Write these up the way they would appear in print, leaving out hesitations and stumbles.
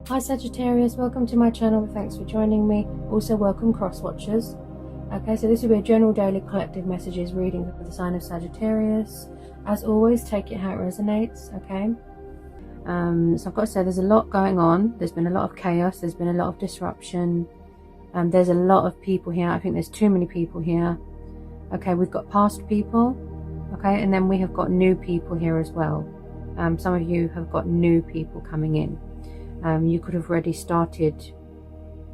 Hi Sagittarius, welcome to my channel. Thanks for joining me. Also welcome cross watchers. Okay, so this will be a general daily collective messages reading for the sign of Sagittarius. As always, take it how it resonates. Okay, so I've got to say there's a lot going on. There's been a lot of chaos, there's been a lot of disruption, there's a lot of people here. I think there's too many people here. Okay, we've got past people, okay, and then we have got new people here as well. Some of you have got new people coming in. You could have already started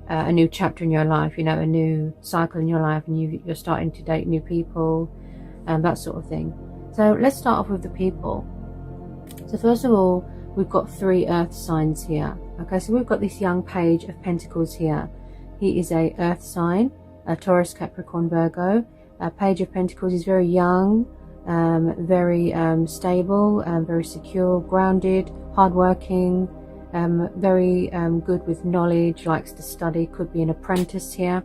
a new chapter in your life, you know, a new cycle in your life, and you're starting to date new people and that sort of thing. So let's start off with the people. So first of all, we've got 3 earth signs here. Okay, so we've got this young page of pentacles here. He is a earth sign, a Taurus, Capricorn, Virgo. A page of pentacles is very young, very stable, very secure, grounded, hardworking, very good with knowledge, likes to study, could be an apprentice here,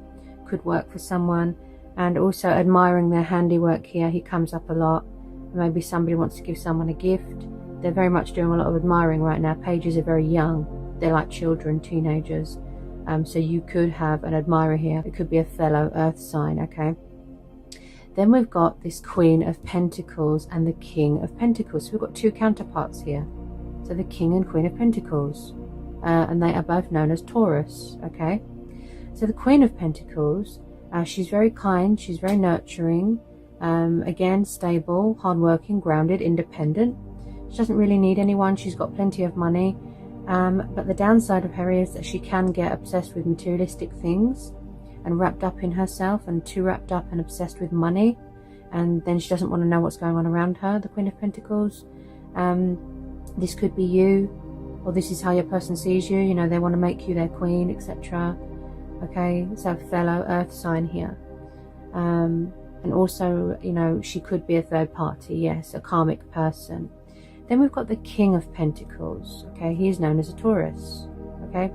could work for someone, and also admiring their handiwork here. He comes up a lot. Maybe somebody wants to give someone a gift. They're very much doing a lot of admiring right now. Pages are very young. They're like children, teenagers. So you could have an admirer here. It could be a fellow earth sign, okay? Then we've got this Queen of Pentacles and the King of Pentacles. So we've got 2 counterparts here. So the King and Queen of Pentacles, and they are both known as Taurus. Okay, so the Queen of Pentacles, she's very kind, she's very nurturing, again stable, hardworking, grounded, independent. She doesn't really need anyone. She's got plenty of money, but the downside of her is that she can get obsessed with materialistic things and wrapped up in herself, and too wrapped up and obsessed with money, and then she doesn't want to know what's going on around her. The Queen of Pentacles. This could be you, or this is how your person sees you. You know, they want to make you their queen, etc. Okay, so fellow earth sign here. And also, you know, she could be a third party. Yes, a karmic person. Then we've got the King of Pentacles. Okay, he is known as a Taurus. Okay,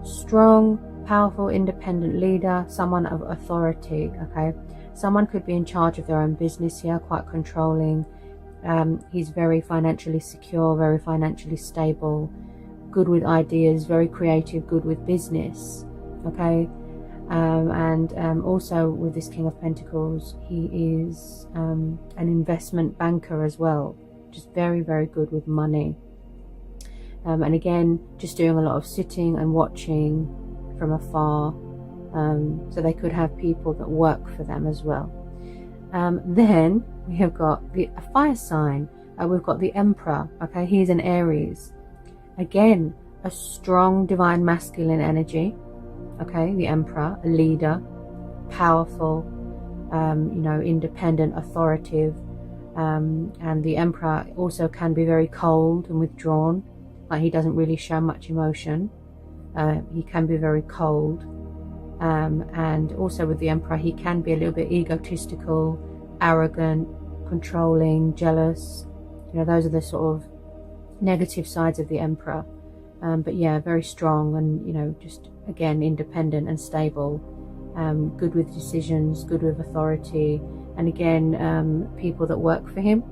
strong, powerful, independent leader, someone of authority. Okay, someone could be in charge of their own business here, quite controlling. He's very financially secure, very financially stable, good with ideas, very creative, good with business. Okay, and also with this King of Pentacles, he is an investment banker as well, just very, very good with money. And again, just doing a lot of sitting and watching from afar. So they could have people that work for them as well. Then we have got a fire sign. We've got the Emperor. Okay, he's an Aries. Again, a strong divine masculine energy. Okay, the Emperor, a leader, powerful, you know, independent, authoritative. And the Emperor also can be very cold and withdrawn. Like, he doesn't really show much emotion. He can be very cold. And also with the Emperor, he can be a little bit egotistical, arrogant, controlling, jealous. You know, those are the sort of negative sides of the Emperor. But yeah, very strong and, you know, just again independent and stable, good with decisions, good with authority, and again people that work for him.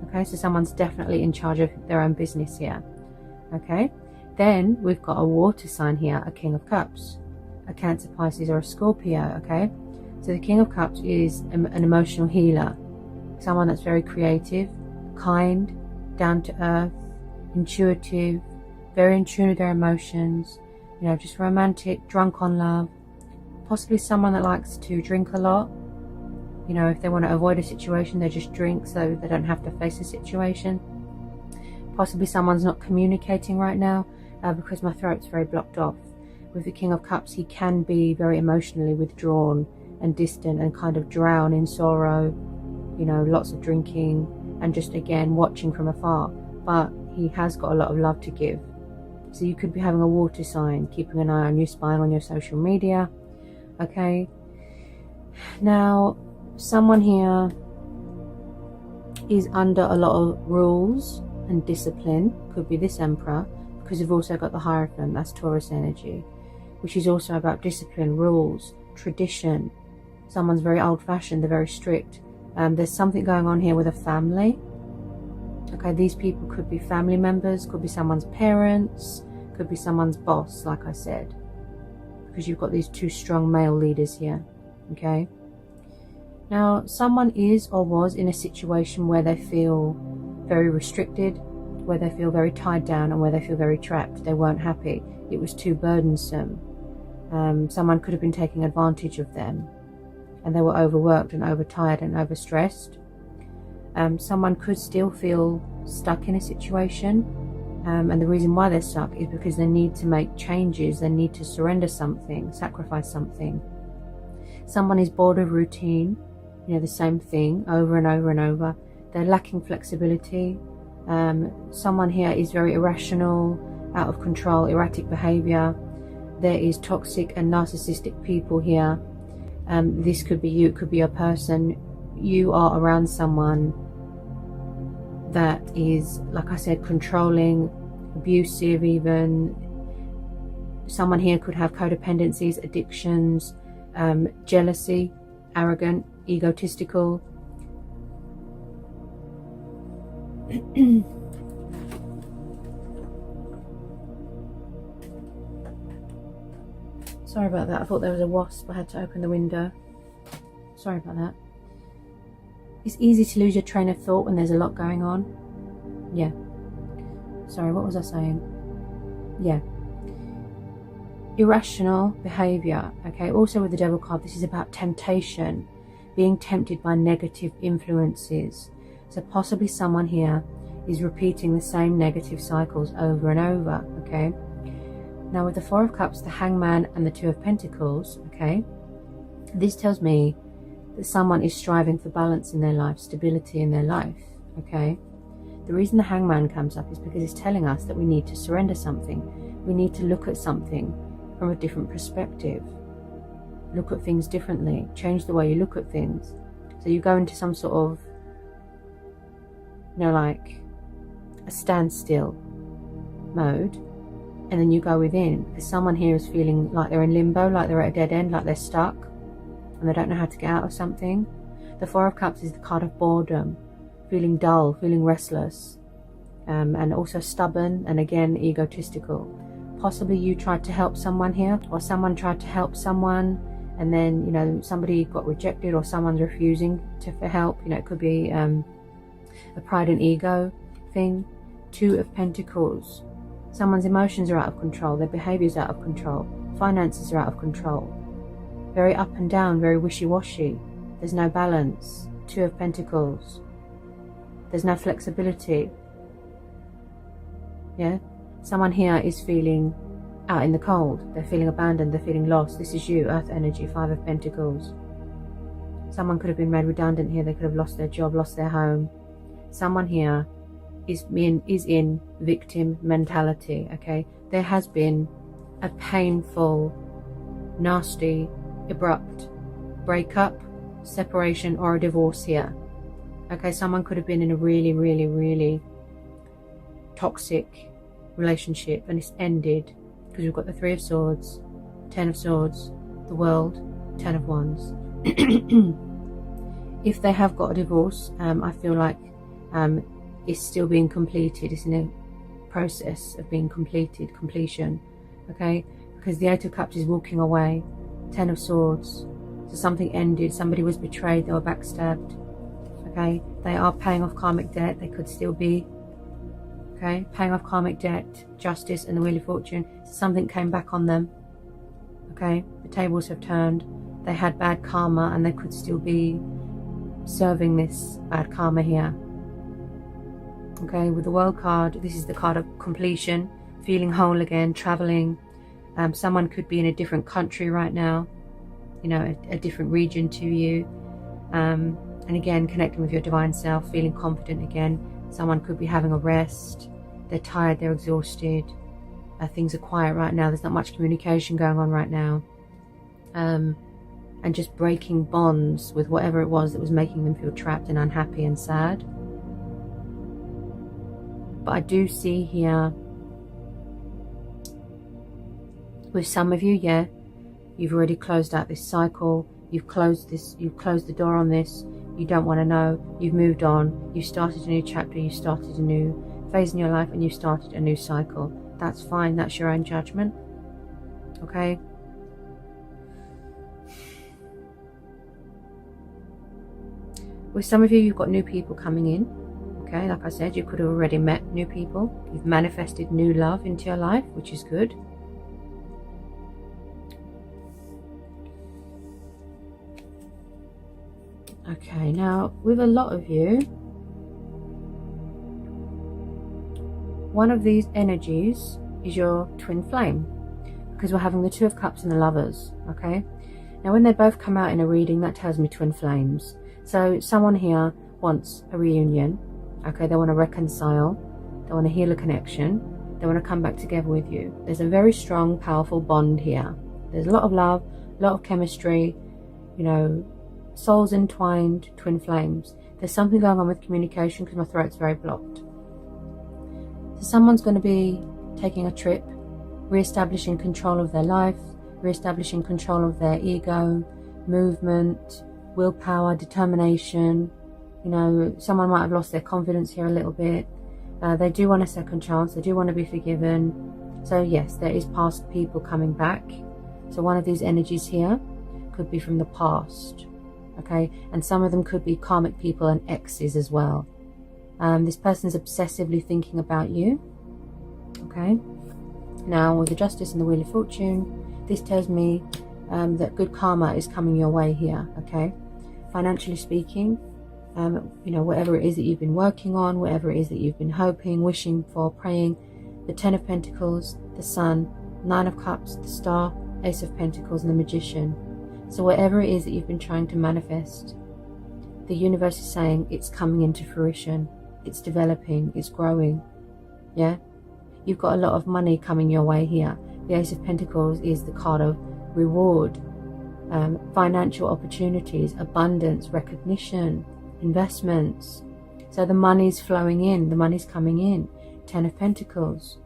Okay, so someone's definitely in charge of their own business here. Okay, then we've got a water sign here, a King of Cups, a Cancer, Pisces, or a Scorpio. Okay, so the King of Cups is an emotional healer, someone that's very creative, kind, down to earth, intuitive, very in tune with their emotions, you know, just romantic, drunk on love, possibly someone that likes to drink a lot. You know, if they want to avoid a situation, they just drink so they don't have to face a situation. Possibly someone's not communicating right now because my throat's very blocked off. With the King of Cups, he can be very emotionally withdrawn and distant and kind of drown in sorrow, you know, lots of drinking and just again watching from afar. But he has got a lot of love to give. So you could be having a water sign, keeping an eye on you, spying on your social media. Okay, now someone here is under a lot of rules and discipline. Could be this Emperor, because you've also got the Hierophant, that's Taurus energy, which is also about discipline, rules, tradition. Someone's very old-fashioned, they're very strict. There's something going on here with a family. Okay, these people could be family members, could be someone's parents, Could be someone's boss, like I said, because you've got these two strong male leaders here. Okay. Now, someone is or was in a situation where they feel very restricted, where they feel very tied down, and where they feel very trapped. They weren't happy. It was too burdensome. Someone could have been taking advantage of them, and they were overworked and overtired and overstressed. Someone could still feel stuck in a situation, and the reason why they're stuck is because they need to make changes. They need to surrender something, sacrifice something. Someone is bored of routine, the same thing over and over and over. They're lacking flexibility. Someone here is very irrational, out of control, erratic behavior. There is toxic and narcissistic people here. This could be you, it could be a person. You are around someone that is, like I said, controlling, abusive even. Someone here could have codependencies, addictions, jealousy, arrogant, egotistical. Sorry about that. I thought there was a wasp. I had to open the window. Sorry about that. It's easy to lose your train of thought when there's a lot going on. Yeah. Sorry, what was I saying? Yeah. Irrational behavior. Okay, also with the Devil card, this is about temptation. Being tempted by negative influences. So possibly someone here is repeating the same negative cycles over and over. Okay. Now with the Four of Cups, the Hangman, and the Two of Pentacles, okay, this tells me that someone is striving for balance in their life, stability in their life, okay. The reason the Hangman comes up is because it's telling us that we need to surrender something. We need to look at something from a different perspective. Look at things differently. Change the way you look at things. So you go into some sort of, like a standstill mode, and then you go within, because someone here is feeling like they're in limbo, like they're at a dead end, like they're stuck and they don't know how to get out of something. The Four of Cups is the card of boredom, feeling dull, feeling restless, and also stubborn, and again egotistical. Possibly you tried to help someone here, or someone tried to help someone, and then somebody got rejected, or someone's refusing for help. It could be a pride and ego thing. Two of Pentacles. Someone's emotions are out of control, their behavior is out of control, finances are out of control, very up and down, very wishy-washy. There's no balance. Two of Pentacles. There's no flexibility. Yeah, someone here is feeling out in the cold. They're feeling abandoned, they're feeling lost. This is you, Earth energy, Five of Pentacles. Someone could have been made redundant here. They could have lost their job, lost their home. Someone here is in victim mentality. Okay, there has been a painful, nasty, abrupt breakup, separation, or a divorce here. Okay, someone could have been in a really, really, really toxic relationship, and it's ended because we've got the Three of Swords, Ten of Swords, the World, Ten of Wands. If they have got a divorce, I feel like it's still being completed. It's in a process of being completion. Okay, because the Eight of Cups is walking away. Ten of Swords. So something ended. Somebody was betrayed. They were backstabbed. Okay, they are paying off karmic debt. They could still be. Okay, paying off karmic debt, Justice, and the Wheel of Fortune. So something came back on them. Okay, the tables have turned. They had bad karma, and they could still be serving this bad karma here. Okay, with the World card, this is the card of completion, feeling whole again, traveling. Someone could be in a different country right now, a different region to you. And again, connecting with your divine self, feeling confident again. Someone could be having a rest. They're tired, they're exhausted. Things are quiet right now. There's not much communication going on right now. And just breaking bonds with whatever it was that was making them feel trapped and unhappy and sad. But I do see here, with some of you, yeah, you've already closed out this cycle. You've closed the door on this. You don't want to know. You've moved on. You started a new chapter. You started a new phase in your life, and you started a new cycle. That's fine. That's your own judgment. Okay. With some of you, you've got new people coming in. Okay, like I said, you could have already met new people. You've manifested new love into your life, which is good. Okay, now with a lot of you, one of these energies is your twin flame, because we're having the Two of Cups and the Lovers. Okay, now when they both come out in a reading, that tells me twin flames. So someone here wants a reunion. Okay, they want to reconcile, they want to heal a connection, they want to come back together with you. There's a very strong, powerful bond here. There's a lot of love, a lot of chemistry, you know, souls entwined, twin flames. There's something going on with communication because my throat's very blocked. So someone's going to be taking a trip, re-establishing control of their life, re-establishing control of their ego, movement, willpower, determination. You know, someone might have lost their confidence here a little bit. They do want a second chance. They do want to be forgiven. So yes, there is past people coming back. So one of these energies here could be from the past. Okay, and some of them could be karmic people and exes as well. This person is obsessively thinking about you. Okay, now with the Justice and the Wheel of Fortune, this tells me that good karma is coming your way here. Okay, financially speaking, you know, whatever it is that you've been working on, whatever it is that you've been hoping, wishing for, praying, the Ten of Pentacles, the Sun, Nine of Cups, the Star, Ace of Pentacles, and the Magician. So whatever it is that you've been trying to manifest, the universe is saying it's coming into fruition, it's developing, it's growing. Yeah, you've got a lot of money coming your way here. The Ace of Pentacles is the card of reward, financial opportunities, abundance, recognition, investments. So the money's flowing in, the money's coming in. Ten of Pentacles.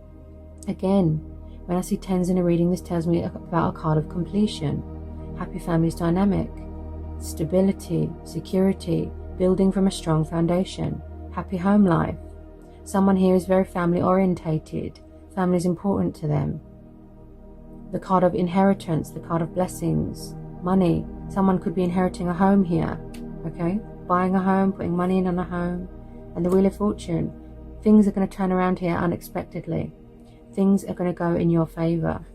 Again, when I see tens in a reading, this tells me about a card of completion. Happy families dynamic, stability, security, building from a strong foundation, happy home life. Someone here is very family orientated. Family is important to them. The card of inheritance, the card of blessings, money. Someone could be inheriting a home here. Okay, buying a home, putting money in on a home. And the Wheel of Fortune. Things are going to turn around here unexpectedly. Things are going to go in your favor.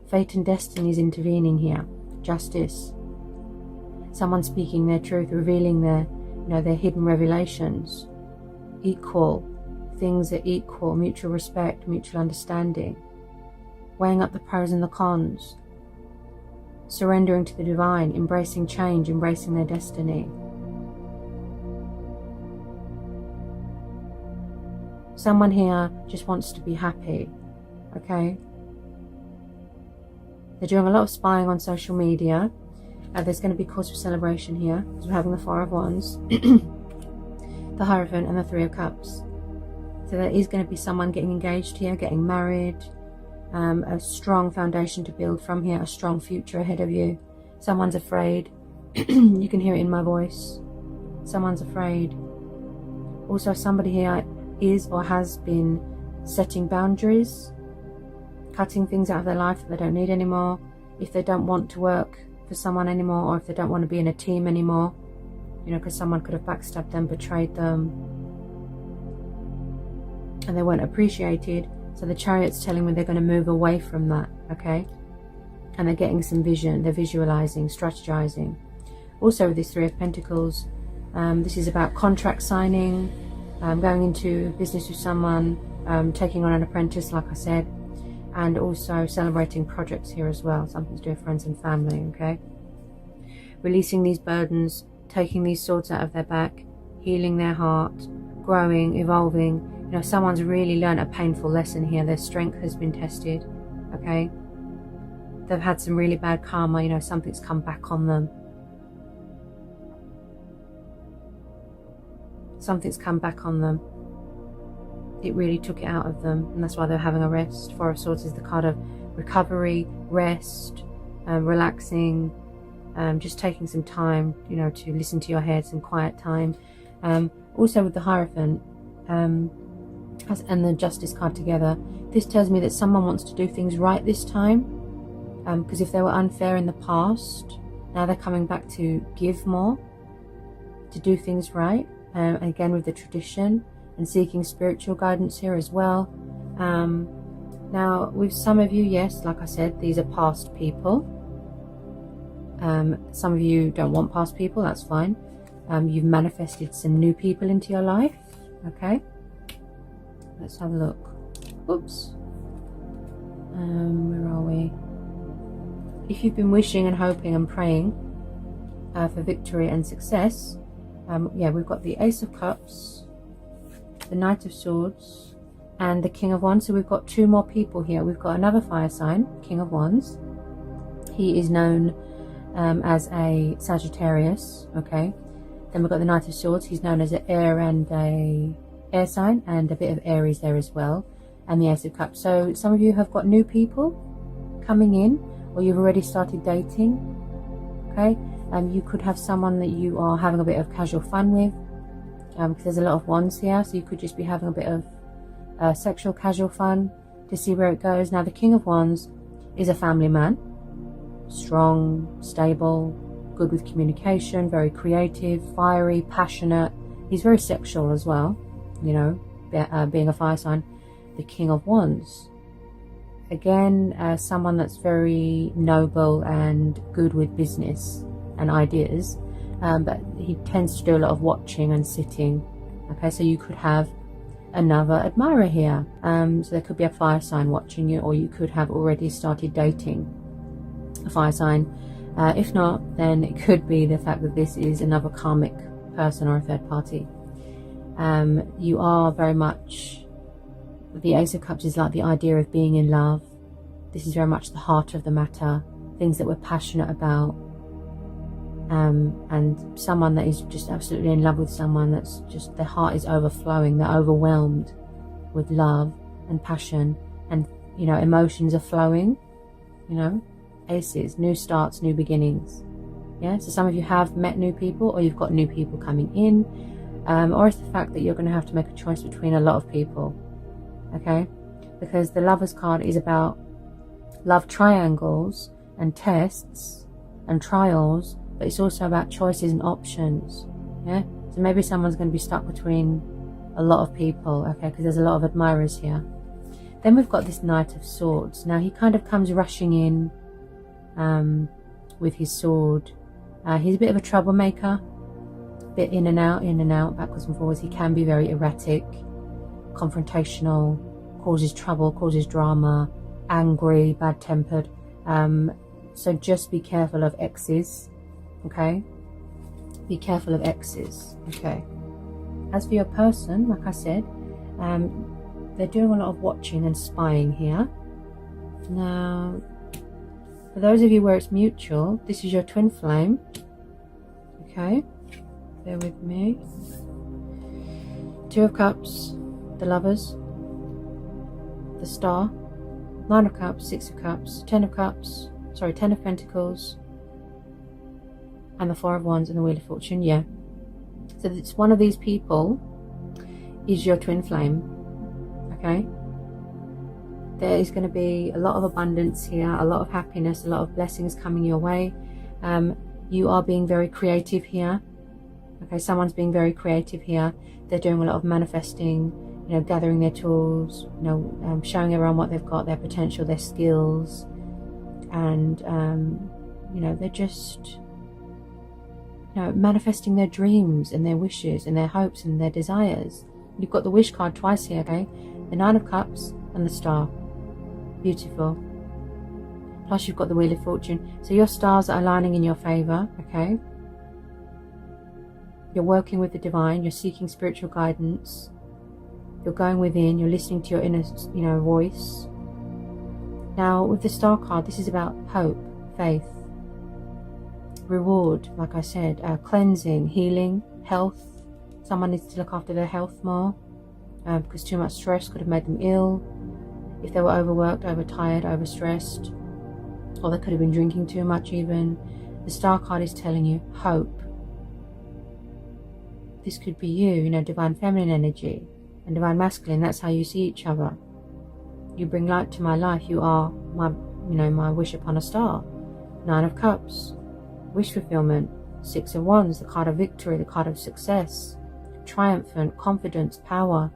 Fate and destiny is intervening here. Justice. Someone speaking their truth, revealing their, you know, their hidden revelations. Equal. Things are equal. Mutual respect, mutual understanding. Weighing up the pros and the cons. Surrendering to the divine, embracing change, embracing their destiny. Someone here just wants to be happy. Okay? They're doing a lot of spying on social media. There's going to be cause for celebration here, because we're having the Four of Wands, the Hierophant, and the Three of Cups. So there is going to be someone getting engaged here, getting married, a strong foundation to build from here, a strong future ahead of you. Someone's afraid. You can hear it in my voice. Someone's afraid. Also, somebody here is or has been setting boundaries, cutting things out of their life that they don't need anymore. If they don't want to work for someone anymore, or if they don't want to be in a team anymore, you know, because someone could have backstabbed them, betrayed them, and they weren't appreciated. So the Chariot's telling me they're going to move away from that. Okay, and they're getting some vision, they're visualizing, strategizing. Also with this Three of Pentacles, this is about contract signing, going into business with someone, taking on an apprentice, like I said, and also celebrating projects here as well, something to do with friends and family. Okay, releasing these burdens, taking these swords out of their back, healing their heart, growing, evolving. You know, someone's really learned a painful lesson here. Their strength has been tested. Okay, they've had some really bad karma. You know, something's come back on them. Something's come back on them. It really took it out of them, and that's why they're having a rest. Four of Swords is the card of recovery, rest, relaxing, just taking some time, you know, to listen to your head, some quiet time. Also with the Hierophant, and the Justice card together, this tells me that someone wants to do things right this time, because if they were unfair in the past, now they're coming back to give more, to do things right, again with the tradition, and seeking spiritual guidance here as well. Now with some of you, yes, like I said, these are past people. Some of you don't want past people, that's fine. You've manifested some new people into your life. Okay, let's have a look. Oops. Where are we? If you've been wishing and hoping and praying for victory and success, yeah, we've got the Ace of Cups, the Knight of Swords, and the King of Wands. So we've got two more people here. We've got another fire sign, King of Wands. He is known as a Sagittarius. Okay, then we've got the Knight of Swords. He's known as an air and a air sign, and a bit of Aries there as well, and the Ace of Cups. So some of you have got new people coming in, or you've already started dating. Okay, you could have someone that you are having a bit of casual fun with, because there's a lot of wands here, so you could just be having a bit of sexual casual fun to see where it goes. Now the King of Wands is a family man, strong, stable, good with communication, very creative, fiery, passionate. He's very sexual as well, you know, being a fire sign. The King of Wands, again, someone that's very noble and good with business and ideas, but he tends to do a lot of watching and sitting. Okay, so you could have another admirer here. So there could be a fire sign watching you, or you could have already started dating a fire sign. If not, then it could be the fact that this is another karmic person or a third party. You are very much, the Ace of Cups is like the idea of being in love. This is very much the heart of the matter, things that we're passionate about, and someone that is just absolutely in love with someone that's just, their heart is overflowing, they're overwhelmed with love and passion, and you know, emotions are flowing, you know. Aces, new starts, new beginnings. Yeah, so some of you have met new people, or you've got new people coming in, or it's the fact that you're going to have to make a choice between a lot of people. Okay, because the Lovers card is about love triangles and tests and trials, but it's also about choices and options. Yeah, so maybe someone's going to be stuck between a lot of people. Okay, because there's a lot of admirers here. Then we've got this Knight of Swords. Now he kind of comes rushing in with his sword. He's a bit of a troublemaker, a bit in and out, backwards and forwards. He can be very erratic, confrontational, causes trouble, causes drama, angry, bad-tempered. So just be careful of exes. Okay, be careful of exes. Okay, as for your person, like I said, they're doing a lot of watching and spying here. Now for those of you where it's mutual, this is your twin flame. Okay, bear with me. Two of Cups, the Lovers, the Star, Nine of Cups, Six of Cups, Ten of Cups, sorry, Ten of Pentacles, and the Four of Wands and the Wheel of Fortune. Yeah, so it's one of these people is your twin flame. Okay, there is going to be a lot of abundance here, a lot of happiness, a lot of blessings coming your way. You are being very creative here. Okay, someone's being very creative here. They're doing a lot of manifesting, you know, gathering their tools, you know, showing everyone what they've got, their potential, their skills, and you know, they're just, you know, manifesting their dreams and their wishes and their hopes and their desires. You've got the Wish card twice here. Okay, the Nine of Cups and the Star. Beautiful. Plus you've got the Wheel of Fortune. So your stars are aligning in your favor. Okay, you're working with the divine, you're seeking spiritual guidance, you're going within, you're listening to your inner, you know, voice. Now with the Star card, this is about hope, faith, reward, like I said, cleansing, healing, health. Someone needs to look after their health more, because too much stress could have made them ill. If they were overworked, overtired, overstressed, or they could have been drinking too much even. The Star card is telling you hope. This could be you, you know, divine feminine energy. And divine masculine, that's how you see each other. You bring light to my life. You are my, my wish upon a star. 9 of Cups, wish fulfillment. 6 of Wands, the card of victory, the card of success, triumphant, confidence, power,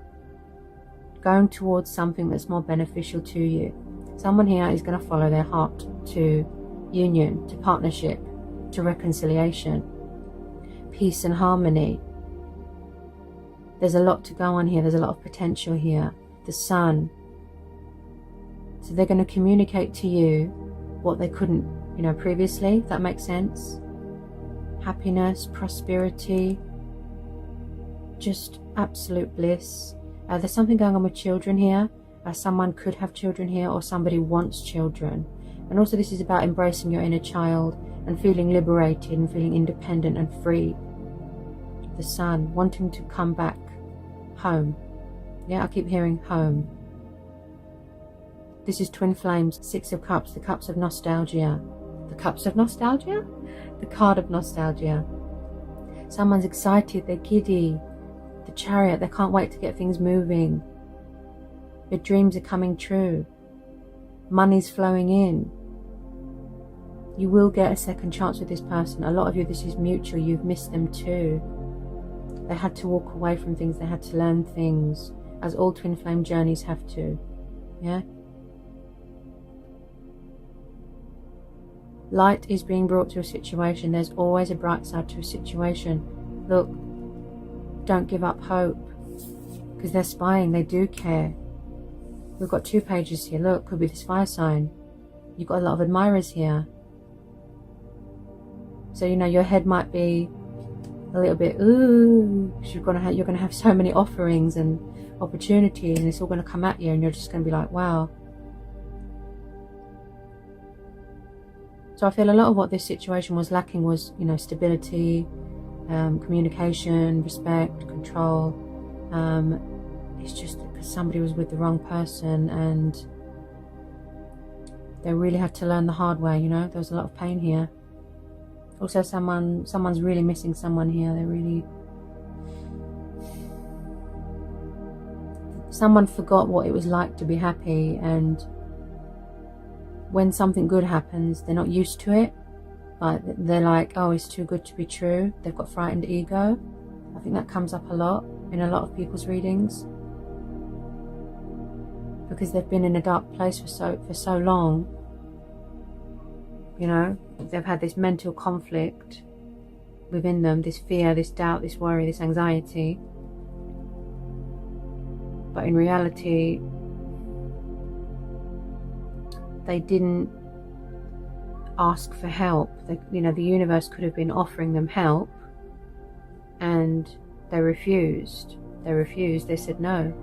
going towards something that's more beneficial to you. Someone here is going to follow their heart to union, to partnership, to reconciliation, peace and harmony. There's a lot to go on here. There's a lot of potential here. The Sun. So they're going to communicate to you what they couldn't, previously, if that makes sense. Happiness, prosperity, just absolute bliss. There's something going on with children here. Someone could have children here, or somebody wants children. And also this is about embracing your inner child and feeling liberated and feeling independent and free. The Sun, wanting to come back home. Yeah, I keep hearing home. This is twin flames, 6 of Cups, the cups of nostalgia. The cups of nostalgia? The card of nostalgia. Someone's excited, they're giddy. The Chariot, they can't wait to get things moving. Your dreams are coming true. Money's flowing in. You will get a second chance with this person. A lot of you, this is mutual. You've missed them too. They had to walk away from things. They had to learn things, as all twin flame journeys have to. Yeah? Light is being brought to a situation. There's always a bright side to a situation. Look, don't give up hope, because they're spying. They do care. We've got 2 pages here. Look, could be this fire sign. You've got a lot of admirers here. So, your head might be a little bit, ooh, because you're going to have so many offerings and opportunities, and it's all going to come at you, and you're just going to be like, wow. So I feel a lot of what this situation was lacking was, stability, communication, respect, control. It's just because somebody was with the wrong person, and they really had to learn the hard way. There was a lot of pain here. Also, someone's really missing someone here. Someone forgot what it was like to be happy, and when something good happens, they're not used to it. But they're like, oh, it's too good to be true. They've got frightened ego. I think that comes up a lot in a lot of people's readings, because they've been in a dark place for so long. They've had this mental conflict within them, this fear, this doubt, this worry, this anxiety. But in reality, they didn't ask for help. The universe could have been offering them help, and they refused. They said no.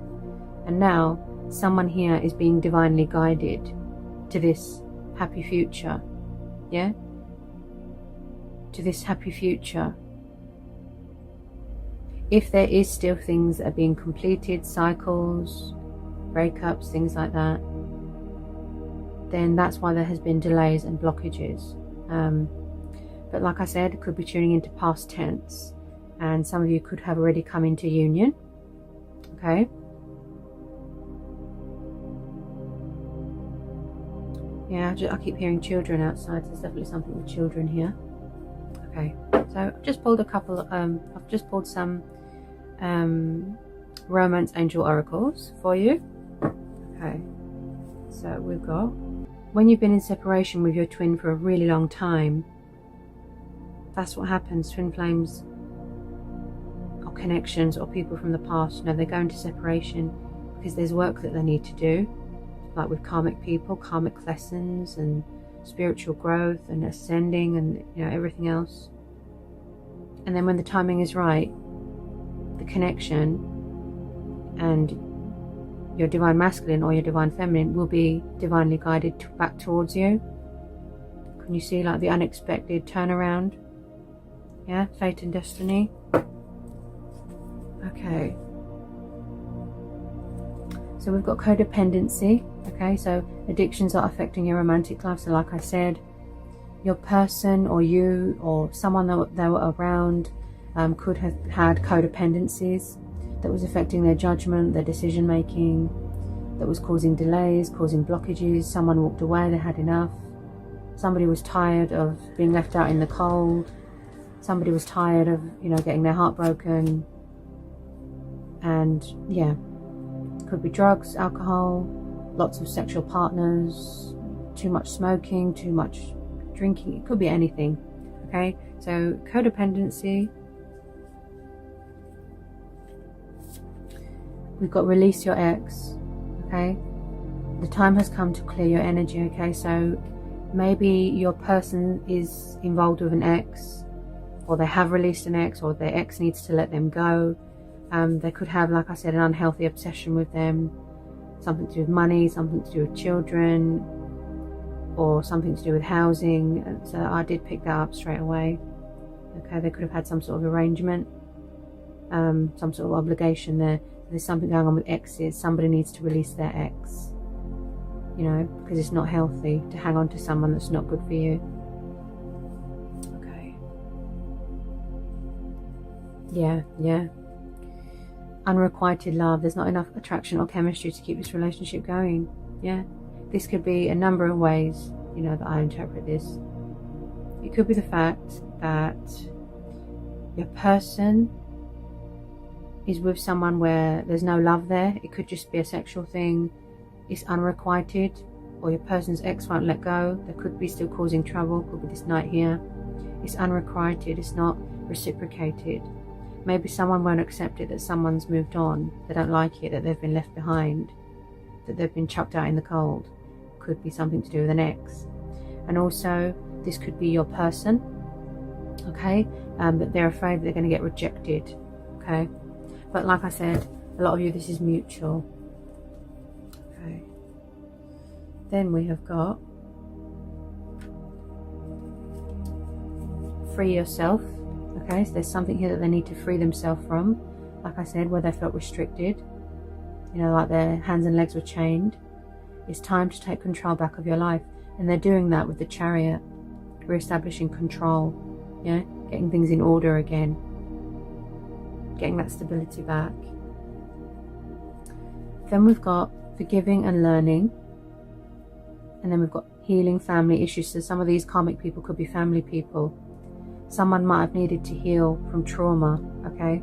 And now someone here is being divinely guided to this happy future. Yeah? To this happy future. If there is still things that are being completed, cycles, breakups, things like that, then that's why there has been delays and blockages. But like I said, it could be tuning into past tense, and some of you could have already come into union. Okay? Yeah, I keep hearing children outside, so there's definitely something with children here. Okay, so I've just pulled some romance angel oracles for you. Okay, so we've got, when you've been in separation with your twin for a really long time, that's what happens. Twin flames or connections or people from the past, they go into separation because there's work that they need to do, like with karmic people, karmic lessons and spiritual growth and ascending and everything else. And then when the timing is right, the connection and your divine masculine or your divine feminine will be divinely guided back towards you. Can you see like the unexpected turnaround? Yeah, fate and destiny. Okay. So we've got codependency. Okay, so addictions are affecting your romantic life. So like I said, your person or you or someone that they were around could have had codependencies. that was affecting their judgment, their decision making, that was causing delays, causing blockages. Someone walked away, they had enough. Somebody was tired of being left out in the cold. Somebody was tired of, getting their heart broken. And yeah, could be drugs, alcohol, lots of sexual partners, too much smoking, too much drinking. It could be anything. Okay, so codependency. We've got release your ex. Okay, the time has come to clear your energy. Okay, so maybe your person is involved with an ex, or they have released an ex, or their ex needs to let them go. They could have, like I said, an unhealthy obsession with them, something to do with money, something to do with children, or something to do with housing. And so I did pick that up straight away. Okay, they could have had some sort of arrangement, some sort of obligation there. There's something going on with exes. Somebody needs to release their ex, because it's not healthy to hang on to someone that's not good for you. Okay. Yeah. Unrequited love. There's not enough attraction or chemistry to keep this relationship going. Yeah. This could be a number of ways, that I interpret this. It could be the fact that your person is with someone where there's no love there. It could just be a sexual thing. It's unrequited, or your person's ex won't let go. They could be still causing trouble. Could be this night here. It's unrequited. It's not reciprocated. Maybe someone won't accept it that someone's moved on. They don't like it, that they've been left behind, that they've been chucked out in the cold. Could be something to do with an ex. And also, this could be your person, okay, that they're afraid that they're going to get rejected, okay. But like I said, a lot of you, this is mutual. Okay. Then we have got free yourself. Okay, so there's something here that they need to free themselves from. Like I said, where they felt restricted, like their hands and legs were chained. It's time to take control back of your life. And they're doing that with the Chariot, re-establishing control, getting things in order again, getting that stability back. Then we've got forgiving and learning. And then we've got healing family issues. So some of these karmic people could be family people. Someone might have needed to heal from trauma, okay?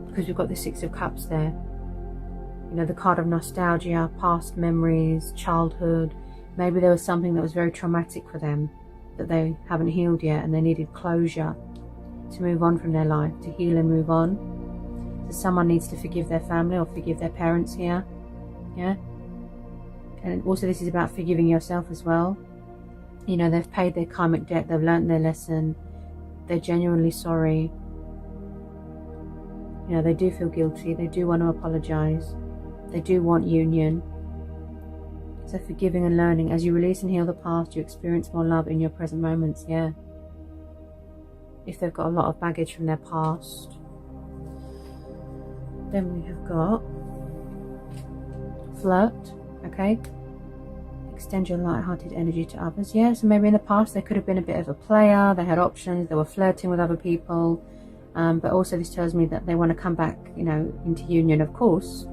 Because we've got the Six of Cups there. The card of nostalgia, past memories, childhood. Maybe there was something that was very traumatic for them that they haven't healed yet, and they needed closure to move on from their life, to heal and move on. So someone needs to forgive their family or forgive their parents here, yeah? And also this is about forgiving yourself as well. They've paid their karmic debt, they've learned their lesson, they're genuinely sorry. They do feel guilty, they do want to apologize, they do want union. So forgiving and learning. As you release and heal the past, you experience more love in your present moments, yeah. If they've got a lot of baggage from their past. Then we have got flirt, okay. Extend your light-hearted energy to others. Yeah, so maybe in the past they could have been a bit of a player, they had options, they were flirting with other people, but also this tells me that they want to come back, into union, of course,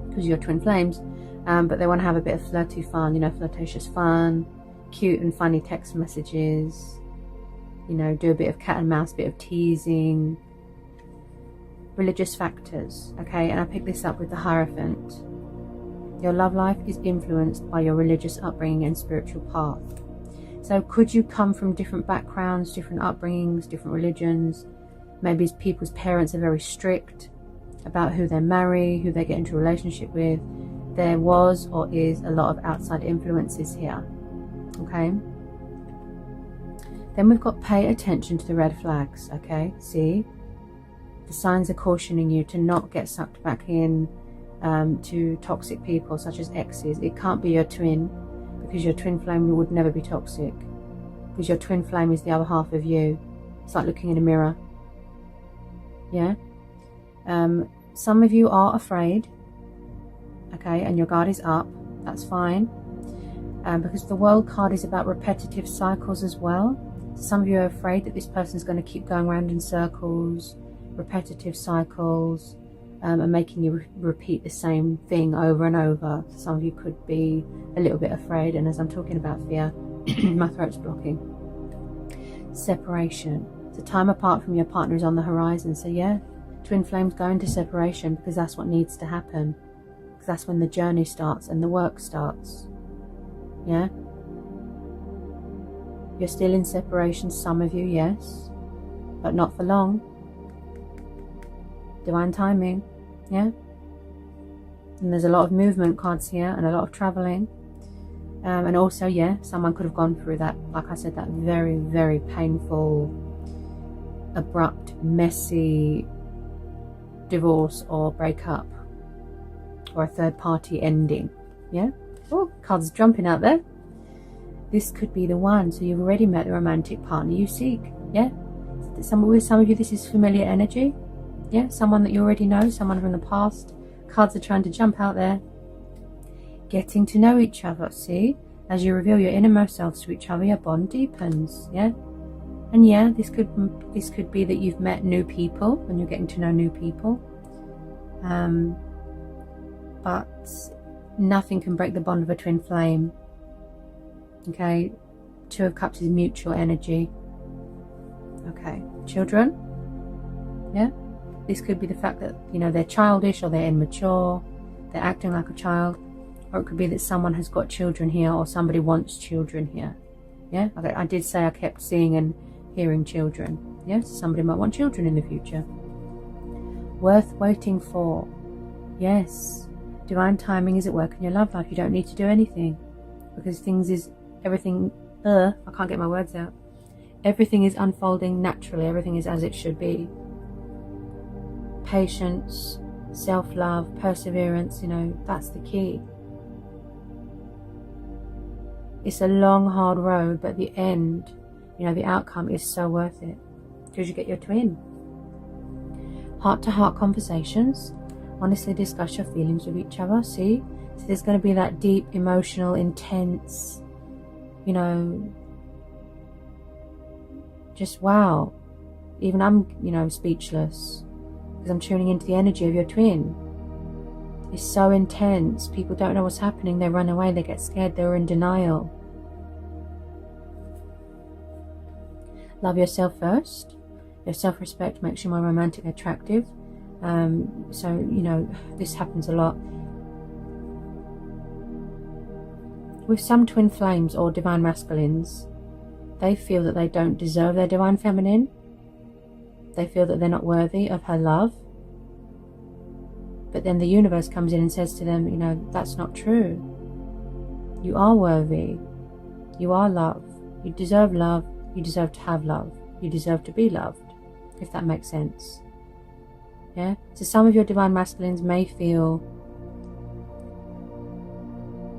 because you're twin flames, but they want to have a bit of flirty fun, flirtatious fun, cute and funny text messages, do a bit of cat and mouse, bit of teasing, religious factors, okay. And I picked this up with the Hierophant. Your love life is influenced by your religious upbringing and spiritual path. So could you come from different backgrounds, different upbringings, different religions? Maybe people's parents are very strict about who they marry, who they get into a relationship with. There was or is a lot of outside influences here, okay? Then we've got pay attention to the red flags, okay? See? The signs are cautioning you to not get sucked back in to toxic people such as exes. It can't be your twin, because your twin flame would never be toxic, because your twin flame is the other half of you. It's like looking in a mirror, yeah. Some of you are afraid, okay, and your guard is up. That's fine, because the World card is about repetitive cycles as well. So some of you are afraid that this person's going to keep going around in circles, repetitive cycles, and making you repeat the same thing over and over. Some of you could be a little bit afraid, and as I'm talking about fear, my throat's blocking. Separation. So time apart from your partner is on the horizon. So yeah, twin flames go into separation because that's what needs to happen. Because that's when the journey starts and the work starts. Yeah? You're still in separation, some of you, yes. But not for long. Divine timing. Yeah? And there's a lot of movement cards here and a lot of traveling. And also, yeah, someone could have gone through that, like I said, that very, very painful, abrupt, messy divorce or breakup, or a third party ending. Yeah? Oh, cards jumping out there. This could be the one. So you've already met the romantic partner you seek. Yeah? With some of you, this is familiar energy. Yeah? Someone that you already know, someone from the past. Cards are trying to jump out there. Getting to know each other, see? As you reveal your innermost selves to each other, your bond deepens, yeah? And yeah, this could be that you've met new people and you're getting to know new people. But nothing can break the bond of a twin flame. Okay? Two of Cups is mutual energy. Okay. Children? Yeah? This could be the fact that, you know, they're childish or they're immature, they're acting like a child. Or it could be that someone has got children here, or somebody wants children here. Yeah? Okay, I did say I kept seeing and hearing children. Yes? Somebody might want children in the future. Worth waiting for. Yes. Divine timing is at work in your love life. You don't need to do anything. Because everything, I can't get my words out. Everything is unfolding naturally. Everything is as it should be. Patience, self-love, perseverance, you know, that's the key. It's a long, hard road, but the end, you know, the outcome is so worth it. Because you get your twin. Heart-to-heart conversations. Honestly discuss your feelings with each other, see? So there's going to be that deep, emotional, intense, you know, just wow. Even I'm, you know, speechless. Because I'm tuning into the energy of your twin. It's so intense. People don't know what's happening. They run away. They get scared. They're in denial. Love yourself first. Your self-respect makes you more romantic and attractive. So, you know, this happens a lot. With some twin flames or divine masculines, they feel that they don't deserve their divine feminine. They feel that they're not worthy of her love. But then the universe comes in and says to them, you know, that's not true. You are worthy. You are love. You deserve love. You deserve to have love. You deserve to be loved, if that makes sense. Yeah? So some of your divine masculines may feel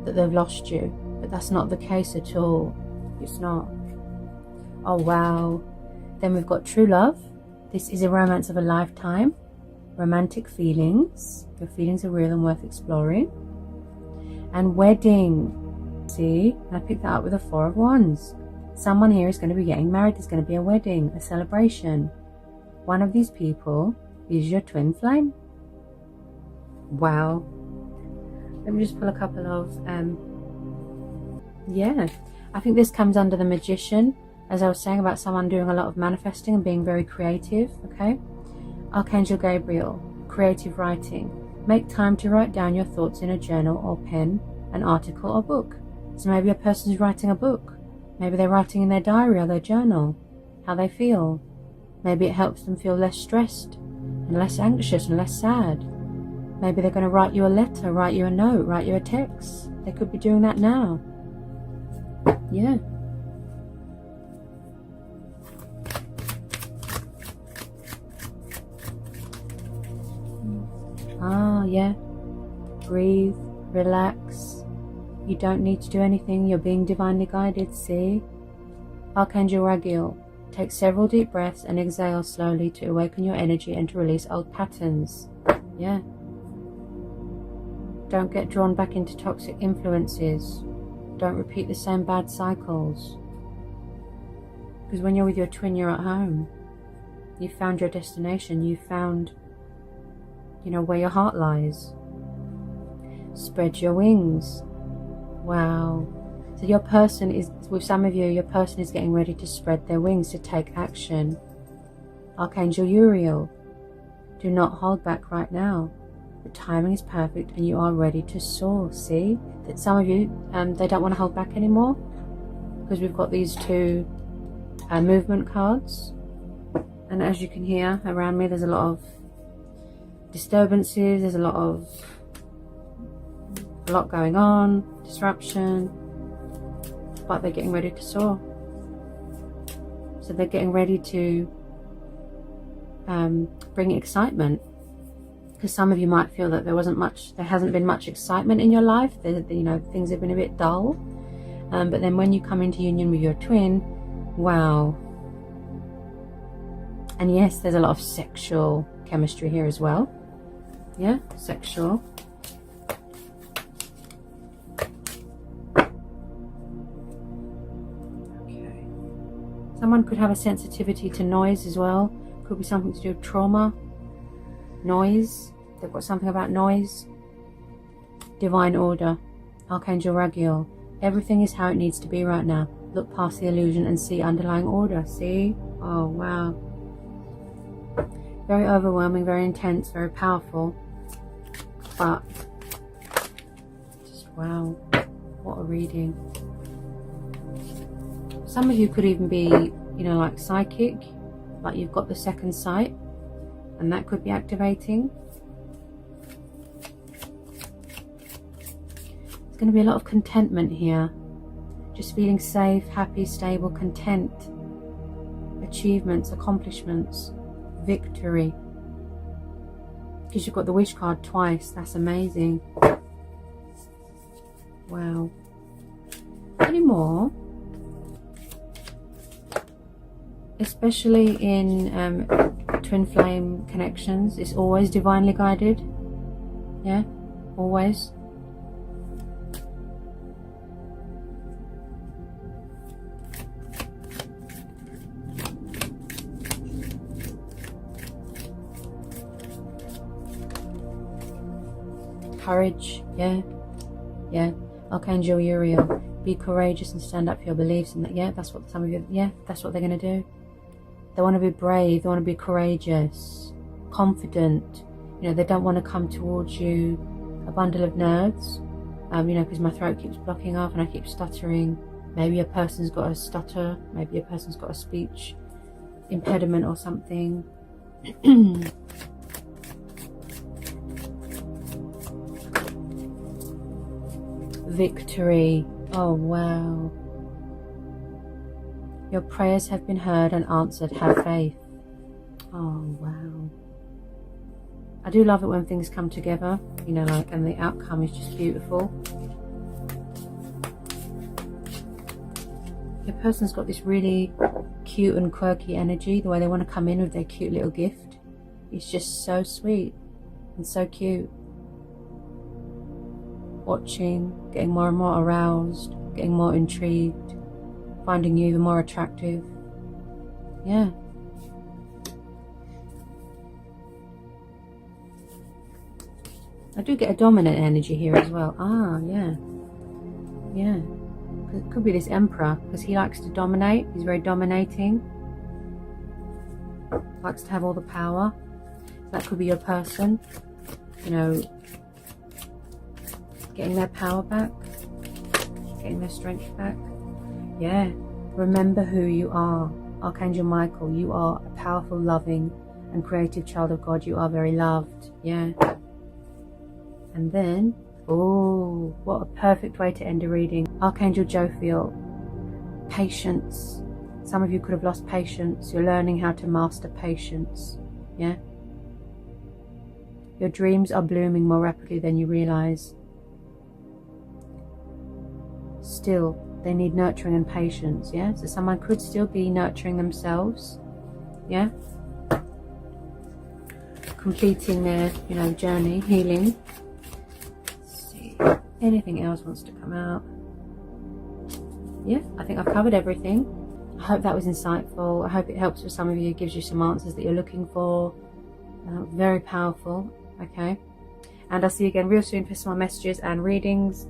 that they've lost you, but that's not the case at all. It's not. Oh, wow. Then we've got true love. This is a romance of a lifetime. Romantic feelings. Your feelings are real and worth exploring. And wedding. See? And I picked that up with a Four of Wands. Someone here is going to be getting married. There's going to be a wedding, a celebration. One of these people is your twin flame. Wow. Let me just pull a couple of, yeah. I think this comes under the Magician, as I was saying about someone doing a lot of manifesting and being very creative, okay? Archangel Gabriel, creative writing. Make time to write down your thoughts in a journal or pen, an article or book. So maybe a person's writing a book. Maybe they're writing in their diary or their journal how they feel. Maybe it helps them feel less stressed and less anxious and less sad. Maybe they're going to write you a letter, write you a note, write you a text. They could be doing that now. Yeah. Ah, yeah. Breathe, relax. You don't need to do anything. You're being divinely guided, see? Archangel Raguel. Take several deep breaths and exhale slowly to awaken your energy and to release old patterns. Yeah. Don't get drawn back into toxic influences. Don't repeat the same bad cycles. Because when you're with your twin, you're at home. You found your destination. You found you know, where your heart lies. Spread your wings. Wow. So your person is, with some of you, your person is getting ready to spread their wings, to take action. Archangel Uriel, do not hold back right now. The timing is perfect and you are ready to soar. See that some of you, they don't want to hold back anymore, because we've got these two movement cards. And as you can hear around me, there's a lot of disturbances, there's a lot going on, disruption, but they're getting ready to soar. So they're getting ready to bring excitement, because some of you might feel that there hasn't been much excitement in your life. You know, things have been a bit dull, but then when you come into union with your twin, wow. And yes, there's a lot of sexual chemistry here as well. Yeah, sexual. Okay. Someone could have a sensitivity to noise as well. Could be something to do with trauma. Noise. They've got something about noise. Divine order. Archangel Raguel. Everything is how it needs to be right now. Look past the illusion and see underlying order. See? Oh, wow. Very overwhelming, very intense, very powerful. But just wow, what a reading. Some of you could even be, you know, like psychic, like you've got the second sight, and that could be activating. There's going to be a lot of contentment here. Just feeling safe, happy, stable, content. Achievements, accomplishments, victory. Because you've got the wish card twice. That's amazing. Wow. Any more? Especially in twin flame connections, it's always divinely guided. Yeah, always. Courage, yeah. Archangel Uriel, be courageous and stand up for your beliefs, and that, yeah, that's what some of you, yeah, that's what they're going to do. They want to be brave, they want to be courageous, confident. You know, they don't want to come towards you a bundle of nerves. You know, because my throat keeps blocking off and I keep stuttering. Maybe a person's got a stutter, maybe a person's got a speech impediment or something. Victory. Oh, wow. Your prayers have been heard and answered. Have faith. Oh, wow. I do love it when things come together, you know, like, and the outcome is just beautiful. Your person's got this really cute and quirky energy. The way they want to come in with their cute little gift. It's just so sweet and so cute. Watching, getting more and more aroused, getting more intrigued, finding you even more attractive. Yeah. I do get a dominant energy here as well. Ah, yeah. Yeah. It could be this Emperor, because he likes to dominate. He's very dominating. Likes to have all the power. That could be your person. You know, getting their power back, getting their strength back. Yeah, remember who you are. Archangel Michael, you are a powerful, loving and creative child of God. You are very loved. Yeah. And then, oh, what a perfect way to end a reading. Archangel Jophiel, patience. Some of you could have lost patience. You're learning how to master patience. Yeah. Your dreams are blooming more rapidly than you realize. Still, they need nurturing and patience, yeah? So someone could still be nurturing themselves, yeah? Completing their, you know, journey, healing. Let's see, anything else wants to come out? Yeah, I think I've covered everything. I hope that was insightful. I hope it helps for some of you, gives you some answers that you're looking for. Very powerful. Okay, and I'll see you again real soon for some more messages and readings.